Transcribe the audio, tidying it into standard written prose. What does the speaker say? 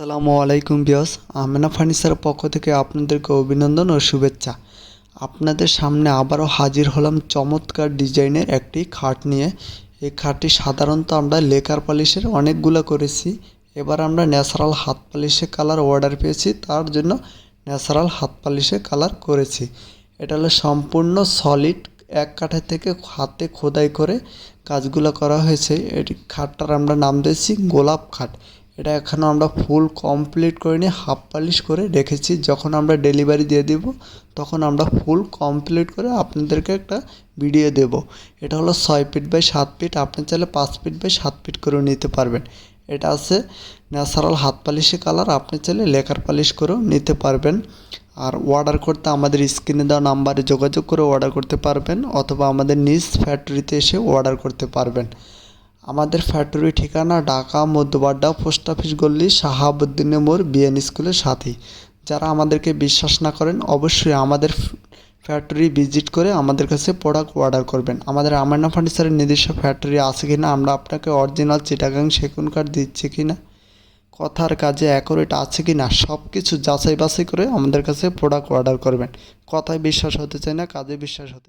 আসসালামু আলাইকুম বিয়স। আমেনা ফার্নিচারের পক্ষ থেকে আপনাদেরকে অভিনন্দন ও শুভেচ্ছা। আপনাদের সামনে আবারও হাজির হলাম চমৎকার ডিজাইনের একটি খাট নিয়ে। এই খাটটি সাধারণত আমরা লেকার পলিশের অনেকগুলো করেছি। এবার আমরা ন্যাচারাল হাত পলিশে কালার অর্ডার পেয়েছি, তার জন্য ন্যাচারাল হাত পলিশে কালার করেছি। এটা হলো সম্পূর্ণ সলিড এক কাঠা থেকে হাতে খোদাই করে কাজগুলো করা হয়েছে। এটি খাটটার আমরা নাম দিয়েছি গোলাপ খাট। এটা এখনও আমরা ফুল কমপ্লিট করে নিয়ে হাফ পলিশ করে রেখেছি। যখন আমরা ডেলিভারি দিয়ে দেব তখন আমরা ফুল কমপ্লিট করে আপনাদেরকে একটা ভিডিও দেব। এটা হলো 6 ফিট বাই 7 ফিট, আপনি চাইলে 5 ফিট বাই 7 ফিট করেও নিতে পারবেন। এটা আছে ন্যাচারাল হাত পলিশে কালার, আপনি চাইলে লেকার পলিশ করেও নিতে পারবেন। আর অর্ডার করতে আমাদের স্ক্রিনে দেওয়া নাম্বারে যোগাযোগ করে অর্ডার করতে পারবেন, অথবা আমাদের নিজ ফ্যাক্টরিতে এসে অর্ডার করতে পারবেন। আমাদের ফ্যাক্টরি ঠিকানা ঢাকা মধ্যবাড্ডা পোস্ট অফিস গল্লি শাহাবুদ্দিনের মোড় বিএন স্কুলের সাথেই। যারা আমাদেরকে বিশ্বাস না করেন অবশ্যই আমাদের ফ্যাক্টরি ভিজিট করে আমাদের কাছে প্রোডাক্ট অর্ডার করবেন। আমাদের আমেনা ফার্নিচারের নিজস্ব ফ্যাক্টরি আছে কি না, আমরা আপনাকে অরিজিনাল চিটাগাং সেগুন কাঠ দিচ্ছি কি না, কথার কাজে অ্যাকুরেট আছে কি না, সব কিছু যাচাই বাছাই করে আমাদের কাছে প্রোডাক্ট অর্ডার করবেন। কথায় বিশ্বাস হতে চায় না, কাজে বিশ্বাস হতে